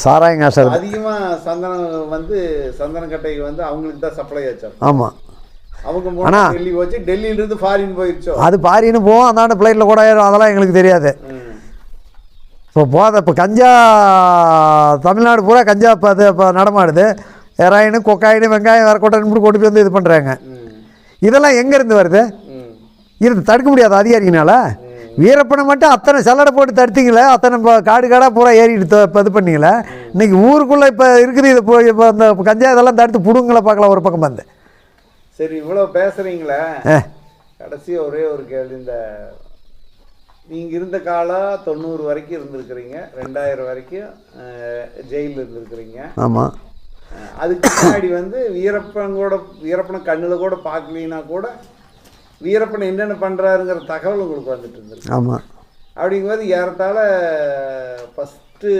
சாராயம் காசு அதிகமாக சந்தனக்கட்டைக்கு அவங்களுக்கு தான் சப்ளை ஆச்சு. ஆமாம். அவங்க ஆனால் டெல்லி போச்சு, டெல்லியிலிருந்து ஃபாரின் போயிடுச்சோ. அது ஃபாரின்னு போவோம், அந்தாண்ட ஃப்ளைட்டில் கூட ஆயிரும், அதெல்லாம் எங்களுக்கு தெரியாது. இப்போ கஞ்சா தமிழ்நாடு பூரா கஞ்சா இப்போ நடமாடுது. ஹெராயின், கொக்காயின், வெங்காயம், வரக்கொட்டை கொண்டு போய் இது பண்ணுறாங்க. இதெல்லாம் எங்கேருந்து வருது? இது தடுக்க முடியாது அதிகாரிங்கனால. வீரப்பனை மட்டும் அத்தனை சல்லடை போட்டு தடுத்தீங்களே, அத்தனை இப்போ காடாக பூரா ஏறிட்டு இது பண்ணீங்களே. இன்றைக்கி ஊருக்குள்ளே இப்போ இருக்குது. இது இப்போ இந்த கஞ்சா இதெல்லாம் தடுத்து பிடுங்கள பார்க்கலாம் ஒரு பக்கம் வந்து. சரி, இவ்வளோ பேசுகிறீங்களே, கடைசியாக ஒரே ஒரு கேள்வி. இந்த நீங்கள் இருந்த காலம் 90 வரைக்கும் இருந்திருக்கிறீங்க, 2000 வரைக்கும் ஜெயிலில் இருந்திருக்கிறீங்க. ஆமாம். அதுக்கு முன்னாடி வீரப்பனை கண்ணில் கூட பார்க்கலினா கூட வீரப்பனை என்னென்ன பண்ணுறாருங்கிற தகவல் உங்களுக்கு வந்துட்டு இருந்திருக்கு. ஆமாம். அப்படிங்கும்போது ஏறத்தாழ ஃபஸ்ட்டு